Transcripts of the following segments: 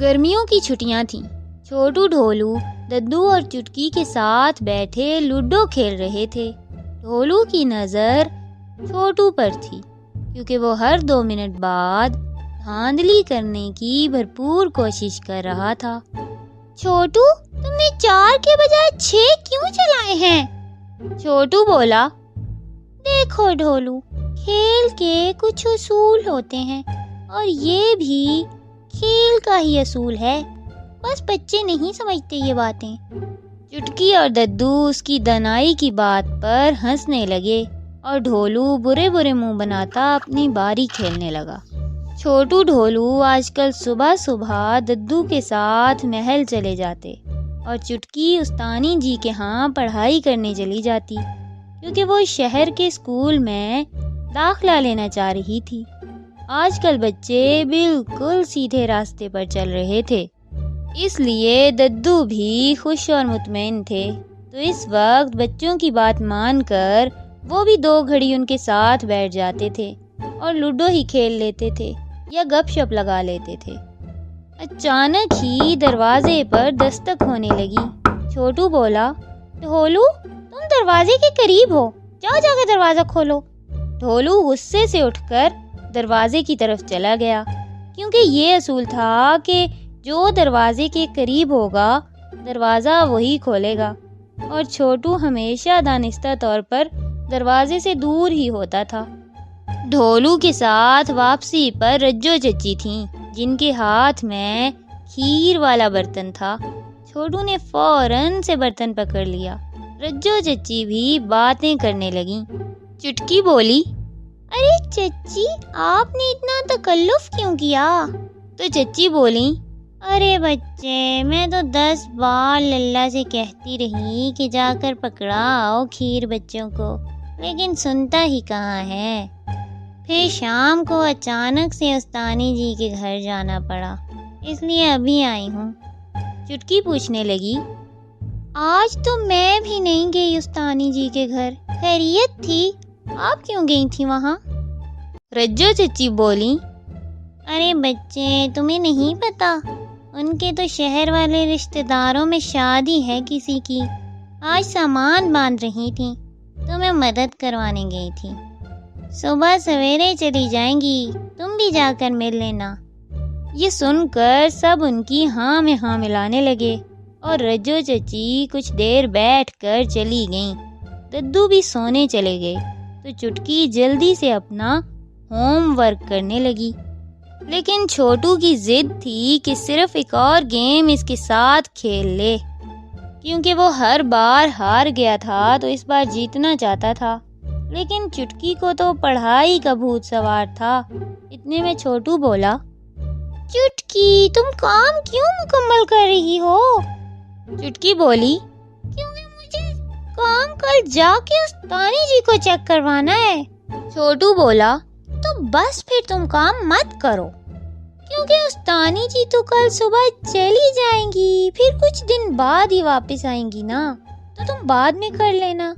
گرمیوں کی چھٹیاں تھیں۔ چھوٹو ڈھولو ددو اور چٹکی کے ساتھ بیٹھے لوڈو کھیل رہے تھے۔ ڈھولو کی نظر چھوٹو پر تھی کیونکہ وہ ہر 2 منٹ بعد دھاندلی کرنے کی بھرپور کوشش کر رہا تھا۔ چھوٹو، تم نے 4 کے بجائے 6 کیوں چلائے ہیں؟ چھوٹو بولا۔ دیکھو ڈھولو، کھیل کے کچھ اصول ہوتے ہیں اور یہ بھی کھیل کا ہی اصول ہے، بس بچے نہیں سمجھتے یہ باتیں۔ چٹکی اور ددو اس کی دانائی کی بات پر ہنسنے لگے اور ڈھولو برے برے منہ بناتا اپنی باری کھیلنے لگا۔ چھوٹو ڈھولو آج کل صبح صبح ددو کے ساتھ محل چلے جاتے اور چٹکی استانی جی کے ہاں پڑھائی کرنے چلی جاتی کیونکہ وہ شہر کے اسکول میں داخلہ لینا چاہ رہی تھی۔ آج کل بچے بالکل سیدھے راستے پر چل رہے تھے، اس لیے ددو بھی خوش اور مطمئن تھے، تو اس وقت بچوں کی بات مان کر وہ بھی 2 گھڑی ان کے ساتھ بیٹھ جاتے تھے اور لوڈو ہی کھیل لیتے تھے یا گپ شپ لگا لیتے تھے۔ اچانک ہی دروازے پر دستک ہونے لگی۔ چھوٹو بولا، ڈھولو تم دروازے کے قریب ہو، جاؤ جا کے دروازہ کھولو۔ ڈھولو غصے سے اٹھ کر دروازے کی طرف چلا گیا کیونکہ یہ اصول تھا کہ جو دروازے کے قریب ہوگا دروازہ وہی کھولے گا، اور چھوٹو ہمیشہ دانستہ طور پر دروازے سے دور ہی ہوتا تھا۔ ڈھولو کے ساتھ واپسی پر رجو چچی تھیں جن کے ہاتھ میں کھیر والا برتن تھا۔ چھوٹو نے فوراً سے برتن پکڑ لیا۔ رجو چچی بھی باتیں کرنے لگیں۔ چٹکی بولی، ارے چچی، آپ نے اتنا تکلف کیوں کیا؟ تو چچی بولی، ارے بچے، میں تو 10 بار للہ سے کہتی رہی کہ جا کر پکڑا آؤ کھیر بچوں کو، لیکن سنتا ہی کہاں ہے۔ پھر شام کو اچانک سے استانی جی کے گھر جانا پڑا، اس لیے ابھی آئی ہوں۔ چٹکی پوچھنے لگی، آج تو میں بھی نہیں گئی استانی جی کے گھر، خیریت تھی؟ آپ کیوں گئی تھی وہاں؟ رجو چچی بولی، ارے بچے، تمہیں نہیں پتا، ان کے تو شہر والے رشتہ داروں میں شادی ہے کسی کی، آج سامان باندھ رہی تھی تو میں مدد کروانے گئی تھی۔ صبح سویرے چلی جائیں گی، تم بھی جا کر مل لینا۔ یہ سن کر سب ان کی ہاں میں ہاں ملانے لگے اور رجو چچی کچھ دیر بیٹھ کر چلی گئیں۔ ددو بھی سونے چلے گئے تو چٹکی جلدی سے اپنا ہوم ورک کرنے لگی، لیکن چھوٹو کی ضد تھی کہ صرف ایک اور گیم اس کے ساتھ کھیل لے، کیونکہ وہ ہر بار ہار گیا تھا تو اس بار جیتنا چاہتا تھا، لیکن چٹکی کو تو پڑھائی کا بھوت سوار تھا۔ اتنے میں چھوٹو بولا، چٹکی، تم کام کیوں مکمل کر رہی ہو؟ چٹکی بولی، کیونکہ مجھے کام کل جا کے استانی جی کو چیک کروانا ہے۔ چھوٹو بولا، تو بس پھر تم کام مت کرو، کیونکہ استانی جی تو کل صبح چلی جائیں گی، پھر کچھ دن بعد ہی واپس آئیں گی نا، تو تم بعد میں کر لینا۔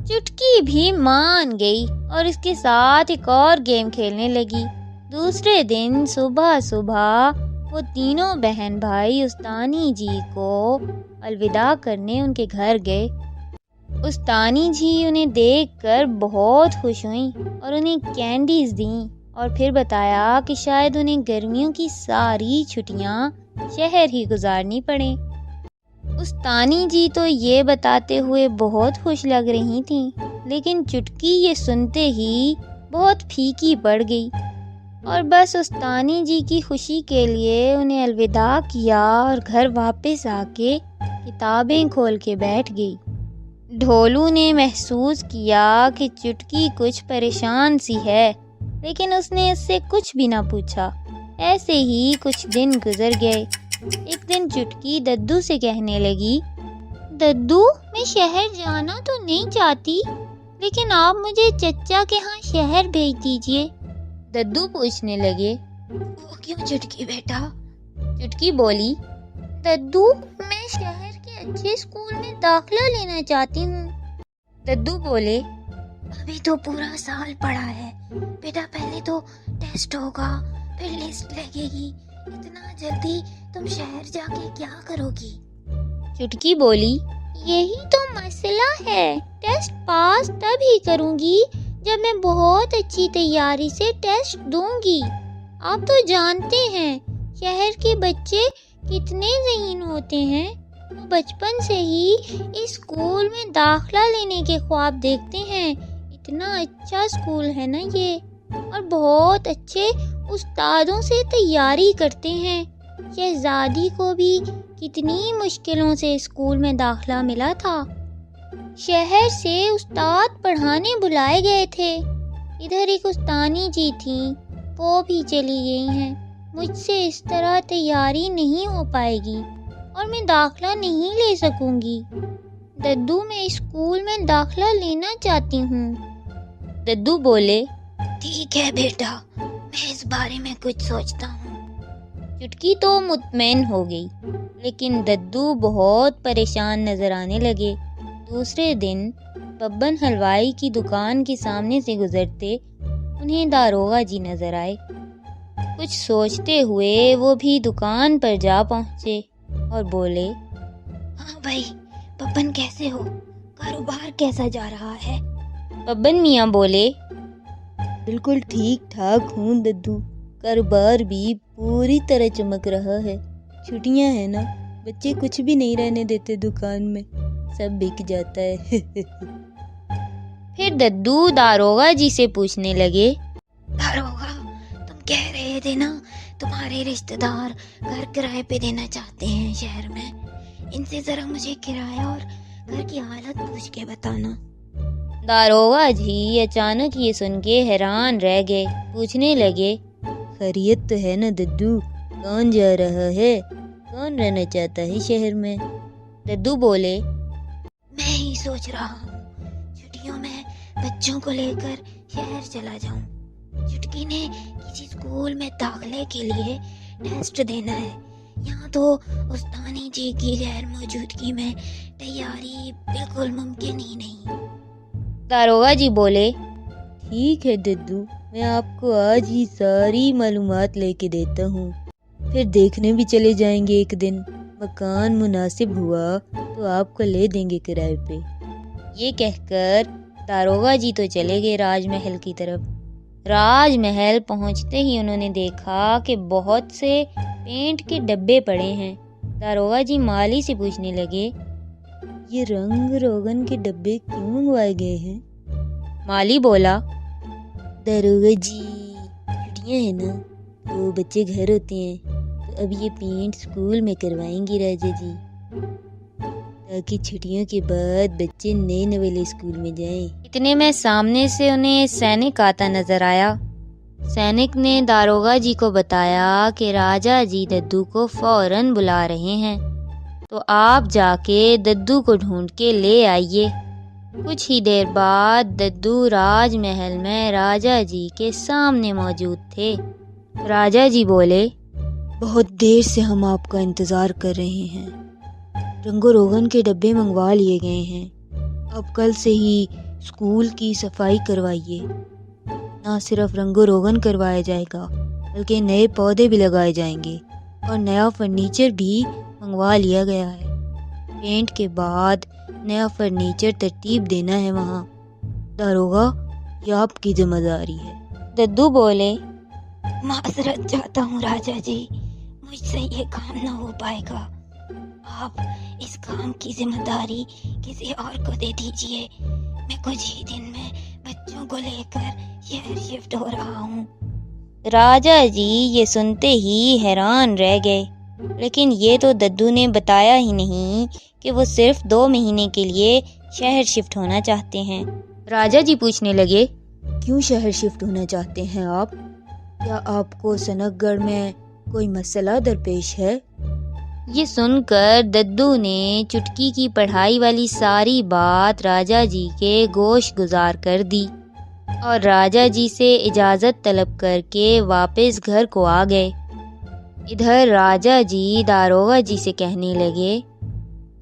چٹکی بھی مان گئی اور اس کے ساتھ ایک اور گیم کھیلنے لگی۔ دوسرے دن صبح صبح وہ تینوں بہن بھائی استانی جی کو الوداع کرنے ان کے گھر گئے۔ استانی جی انہیں دیکھ کر بہت خوش ہوئیں اور انہیں کینڈیز دیں اور پھر بتایا کہ شاید انہیں گرمیوں کی ساری چھٹیاں شہر ہی گزارنی پڑیں۔ استانی جی تو یہ بتاتے ہوئے بہت خوش لگ رہی تھیں، لیکن چٹکی یہ سنتے ہی بہت پھیکی پڑ گئی اور بس استانی جی کی خوشی کے لیے انہیں الوداع کیا اور گھر واپس آ کے کتابیں کھول کے بیٹھ گئی۔ ڈھولو نے محسوس کیا کہ چٹکی کچھ پریشان سی ہے، لیکن اس نے اس سے کچھ بھی نہ پوچھا۔ ایسے ہی کچھ دن گزر گئے۔ ایک دن چٹکی ددو سے کہنے لگی، ددو، میں شہر جانا تو نہیں چاہتی، لیکن آپ مجھے چچا کے ہاں شہر بھیج دیجیے۔ ددو پوچھنے لگے، وہ کیوں چٹکی بیٹا؟ چٹکی بولی، ددو، میں شہر کے اچھے اسکول میں داخلہ لینا چاہتی ہوں۔ ددو بولے، ابھی تو پورا سال پڑا ہے بیٹا، پہلے تو ٹیسٹ ہوگا، پھر لسٹ لگے گی، اتنا جلدی تم شہر جا کے کیا کرو گی؟ چٹکی بولی، یہی تو مسئلہ ہے، ٹیسٹ پاس تب ہی کروں گی جب میں بہت اچھی تیاری سے ٹیسٹ دوں گی۔ آپ تو جانتے ہیں شہر کے بچے کتنے ذہین ہوتے ہیں، وہ بچپن سے ہی اس اسکول میں داخلہ لینے کے خواب دیکھتے ہیں۔ اتنا اچھا اسکول ہے نا یہ، اور بہت اچھے استادوں سے تیاری کرتے ہیں۔ شہزادی کو بھی کتنی مشکلوں سے اسکول میں داخلہ ملا تھا، شہر سے استاد پڑھانے بلائے گئے تھے۔ ادھر ایک استانی جی تھیں، وہ بھی چلی گئی ہیں۔ مجھ سے اس طرح تیاری نہیں ہو پائے گی اور میں داخلہ نہیں لے سکوں گی۔ ددو، میں اسکول میں داخلہ لینا چاہتی ہوں۔ ددو بولے، ٹھیک ہے بیٹا، میں اس بارے میں کچھ سوچتا ہوں۔ چٹکی تو مطمئن ہو گئی، لیکن ددو بہت پریشان نظر آنے لگے۔ دوسرے دن ببن حلوائی کی دکان کے سامنے سے گزرتے انہیں داروغہ جی نظر آئے۔ کچھ سوچتے ہوئے وہ بھی دکان پر جا پہنچے اور بولے، ہاں بھائی، ببن کیسے ہو؟ کاروبار کیسا جا رہا ہے؟ ببن میاں بولے، بالکل ٹھیک ٹھاک ہوں ددو، کاروبار بھی پوری طرح چمک رہا ہے۔ چھٹیاں ہیں نا، بچے کچھ بھی نہیں رہنے دیتے دکان میں، سب بک جاتا ہے۔ پھر ددو داروغہ جی سے پوچھنے لگے، داروغہ، تم کہہ رہے تھے نا تمہارے رشتہ دار گھر کرائے پہ دینا چاہتے ہیں شہر میں، ان سے ذرا مجھے کرایہ اور گھر کی حالت پوچھ کے بتانا۔ داروغہ جی اچانک یہ سن کے حیران رہ گئے، پوچھنے لگے، خیریت تو ہے نا ددو؟ کون جا رہا ہے؟ کون رہنا چاہتا ہے شہر میں؟ ددو بولے، میں ہی سوچ رہا ہوں چھٹیوں میں بچوں کو لے کر شہر چلا جاؤں۔ چٹکی نے کسی اسکول میں داخلے کے لیے ٹیسٹ دینا ہے، یہاں تو استانی جی کی غیر موجودگی میں تیاری بالکل ممکن ہی نہیں۔ داروغہ جی بولے، ٹھیک ہے ددو، میں آپ کو آج ہی ساری معلومات لے کے دیتا ہوں، پھر دیکھنے بھی چلے جائیں گے ایک دن۔ مکان مناسب ہوا تو آپ کو لے دیں گے کرائے پہ۔ یہ کہہ کر داروغہ جی تو چلے گئے راج محل کی طرف۔ راج محل پہنچتے ہی انہوں نے دیکھا کہ بہت سے پینٹ کے ڈبے پڑے ہیں۔ داروغہ جی مالی سے پوچھنے لگے، یہ رنگ روغن کے ڈبے کیوں منگوائے گئے ہیں؟ مالی بولا، داروغہ جی، چھٹیاں ہیں نا تو بچے گھر ہوتے ہیں، تو اب یہ پینٹ اسکول میں کروائیں گے راجا جی، تاکہ چھٹیوں کے بعد بچے نئے نویلے اسکول میں جائیں۔ اتنے میں سامنے سے انہیں سینک آتا نظر آیا۔ سینک نے داروغہ جی کو بتایا کہ راجا جی ددو کو فوراً بلا رہے ہیں، تو آپ جا کے ددو کو ڈھونڈ کے لے آئیے۔ کچھ ہی دیر بعد ددو راج محل میں راجا جی کے سامنے موجود تھے۔ راجا جی بولے، بہت دیر سے ہم آپ کا انتظار کر رہے ہیں، رنگ و روغن کے ڈبے منگوا لیے گئے ہیں، اب کل سے ہی اسکول کی صفائی کروائیے۔ نہ صرف رنگ و روغن کروایا جائے گا بلکہ نئے پودے بھی لگائے جائیں گے، اور نیا فرنیچر بھی منگوا لیا گیا ہے۔ پینٹ کے بعد نیا فرنیچر ترتیب دینا ہے وہاں۔ داروغہ، یہ آپ کی ذمہ داری ہے۔ ددو بولے، معذرت چاہتا ہوں راجا جی، مجھ سے یہ کام نہ ہو پائے گا، آپ اس کام کی ذمہ داری کسی اور کو دے دیجیے، میں کچھ ہی دن میں بچوں کو لے کر شہر شفٹ ہو رہا ہوں۔ راجا جی یہ سنتے ہی حیران رہ گئے، لیکن یہ تو ددو نے بتایا ہی نہیں کہ وہ صرف 2 مہینے کے لیے شہر شفٹ ہونا چاہتے ہیں۔ راجا جی پوچھنے لگے، کیوں شہر شفٹ ہونا چاہتے ہیں آپ؟ کیا آپ کو سنک گڑھ میں کوئی مسئلہ درپیش ہے؟ یہ سن کر ددو نے چٹکی کی پڑھائی والی ساری بات راجا جی کے گوش گزار کر دی، اور راجا جی سے اجازت طلب کر کے واپس گھر کو آ گئے۔ ادھر راجا جی داروغہ جی سے کہنے لگے،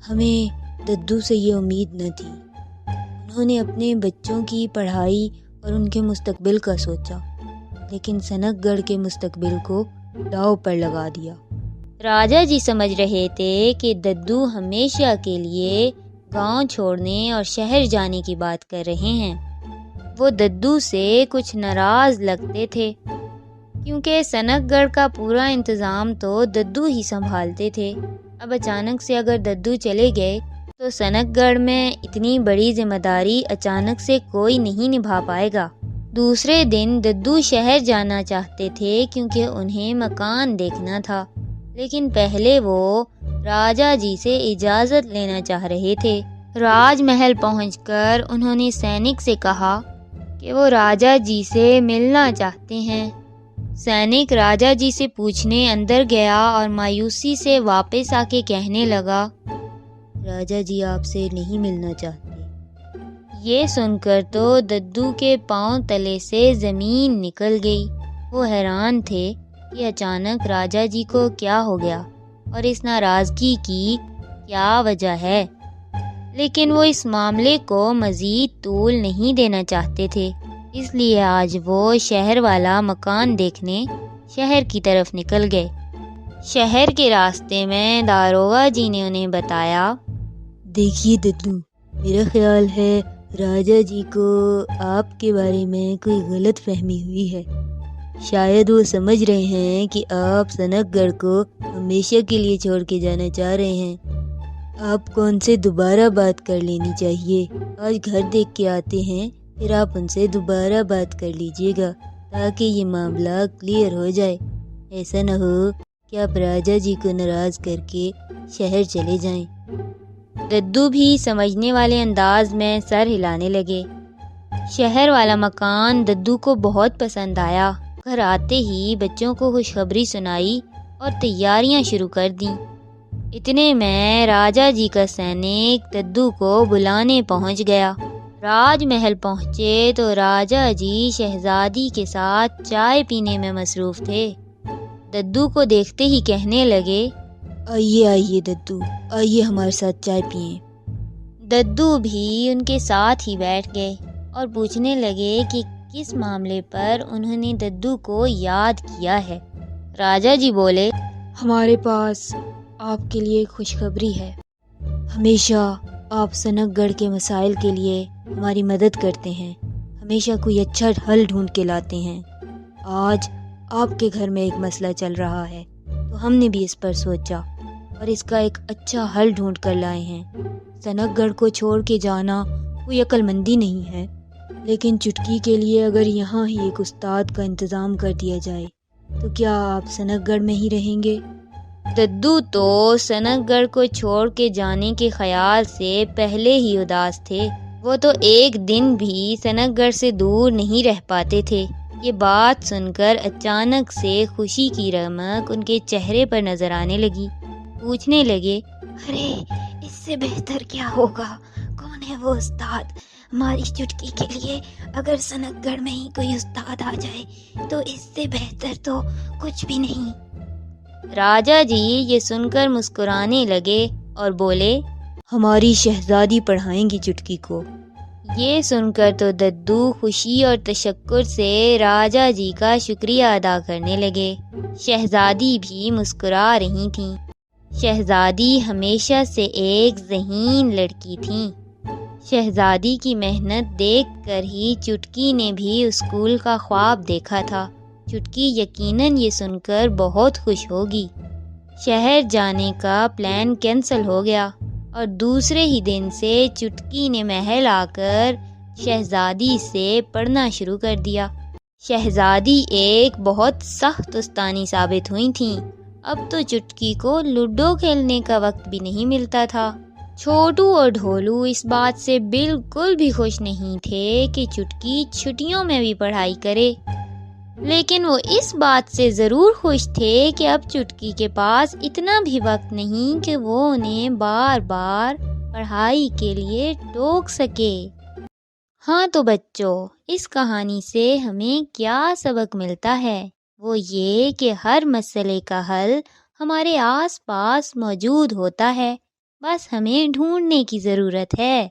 ہمیں ددو سے یہ امید نہ تھی، انہوں نے اپنے بچوں کی پڑھائی اور ان کے مستقبل کا سوچا، لیکن سنک گڑھ کے مستقبل کو داؤ پر لگا دیا۔ راجا جی سمجھ رہے تھے کہ ددو ہمیشہ کے لیے گاؤں چھوڑنے اور شہر جانے کی بات کر رہے ہیں۔ وہ ددو سے کچھ ناراض لگتے تھے کیونکہ سنک گڑھ کا پورا انتظام تو ددو ہی سنبھالتے تھے۔ اب اچانک سے اگر ددو چلے گئے تو سنک گڑھ میں اتنی بڑی ذمہ داری اچانک سے کوئی نہیں نبھا پائے گا۔ دوسرے دن ددو شہر جانا چاہتے تھے کیونکہ انہیں مکان دیکھنا تھا، لیکن پہلے وہ راجا جی سے اجازت لینا چاہ رہے تھے۔ راج محل پہنچ کر انہوں نے سینک سے کہا کہ وہ راجا جی سے ملنا چاہتے ہیں۔ سینک راجا جی سے پوچھنے اندر گیا اور مایوسی سے واپس آ کے کہنے لگا، راجا جی آپ سے نہیں ملنا چاہتے۔ یہ سن کر تو ددو کے پاؤں تلے سے زمین نکل گئی۔ وہ حیران تھے کہ اچانک راجا جی کو کیا ہو گیا اور اس ناراضگی کی کیا وجہ ہے، لیکن وہ اس معاملے کو مزید طول نہیں دینا چاہتے تھے، اس لیے آج وہ شہر والا مکان دیکھنے شہر کی طرف نکل گئے۔ شہر کے راستے میں داروغہ جی نے انہیں بتایا، دیکھیے ددو، میرا خیال ہے راجا جی کو آپ کے بارے میں کوئی غلط فہمی ہوئی ہے۔ شاید وہ سمجھ رہے ہیں کہ آپ سنک گڑھ کو ہمیشہ کے لیے چھوڑ کے جانا چاہ رہے ہیں۔ آپ کو ان سے دوبارہ بات کر لینی چاہیے۔ آج گھر دیکھ کے آتے ہیں، پھر آپ ان سے دوبارہ بات کر لیجیے گا تاکہ یہ معاملہ کلیئر ہو جائے۔ ایسا نہ ہو کہ آپ راجا جی کو ناراض کر کے شہر چلے جائیں۔ ددو بھی سمجھنے والے انداز میں سر ہلانے لگے۔ شہر والا مکان ددو کو بہت پسند آیا۔ گھر آتے ہی بچوں کو خوشخبری سنائی اور تیاریاں شروع کر دیں۔ اتنے میں راجا جی کا سینک ددو کو بلانے پہنچ گیا۔ راج محل پہنچے تو راجا جی شہزادی کے ساتھ چائے پینے میں مصروف تھے۔ ددو کو دیکھتے ہی کہنے لگے، آئیے آئیے ددو، آئیے ہمارے ساتھ چائے پئیں۔ ددو بھی ان کے ساتھ ہی بیٹھ گئے اور پوچھنے لگے کہ کس معاملے پر انہوں نے ددو کو یاد کیا ہے۔ راجا جی بولے، ہمارے پاس آپ کے لیے ایک خوشخبری ہے۔ ہمیشہ آپ سنک گڑھ کے مسائل کے لیے ہماری مدد کرتے ہیں، ہمیشہ کوئی اچھا حل ڈھونڈ کے لاتے ہیں۔ آج آپ کے گھر میں ایک مسئلہ چل رہا ہے تو ہم نے بھی اس پر سوچا اور اس کا ایک اچھا حل ڈھونڈ کر لائے ہیں۔ سنک گڑھ کو چھوڑ کے جانا کوئی عقل مندی نہیں ہے، لیکن چٹکی کے لیے اگر یہاں ہی ایک استاد کا انتظام کر دیا جائے تو کیا آپ سنک گڑھ میں ہی رہیں گے؟ ددو تو سنک گڑھ کو چھوڑ کے جانے کے خیال سے پہلے ہی اداس تھے۔ وہ تو ایک دن بھی سنک گڑھ سے دور نہیں رہ پاتے تھے۔ یہ بات سن کر اچانک سے خوشی کی رمق ان کے چہرے پر نظر آنے لگی۔ پوچھنے لگے، ارے اس سے بہتر کیا ہوگا؟ کون ہے وہ استاد؟ ہماری چٹکی کے لیے اگر سنک گڑھ میں ہی کوئی استاد آ جائے تو اس سے بہتر تو کچھ بھی نہیں۔ راجا جی یہ سن کر مسکرانے لگے اور بولے، ہماری شہزادی پڑھائیں گی چٹکی کو۔ یہ سن کر تو ددو خوشی اور تشکر سے راجا جی کا شکریہ ادا کرنے لگے۔ شہزادی بھی مسکرا رہی تھیں۔ شہزادی ہمیشہ سے ایک ذہین لڑکی تھیں۔ شہزادی کی محنت دیکھ کر ہی چٹکی نے بھی اسکول کا خواب دیکھا تھا۔ چٹکی یقیناً یہ سن کر بہت خوش ہوگی۔ شہر جانے کا پلان کینسل ہو گیا اور دوسرے ہی دن سے چٹکی نے محل آ کر شہزادی سے پڑھنا شروع کر دیا۔ شہزادی ایک بہت سخت استانی ثابت ہوئی تھیں۔ اب تو چٹکی کو لوڈو کھیلنے کا وقت بھی نہیں ملتا تھا۔ چھوٹو اور ڈھولو اس بات سے بالکل بھی خوش نہیں تھے کہ چٹکی چھٹیوں میں بھی پڑھائی کرے، لیکن وہ اس بات سے ضرور خوش تھے کہ اب چٹکی کے پاس اتنا بھی وقت نہیں کہ وہ انہیں بار بار پڑھائی کے لیے ٹوک سکے۔ ہاں تو بچوں، اس کہانی سے ہمیں کیا سبق ملتا ہے؟ وہ یہ کہ ہر مسئلے کا حل ہمارے آس پاس موجود ہوتا ہے، بس ہمیں ڈھونڈنے کی ضرورت ہے۔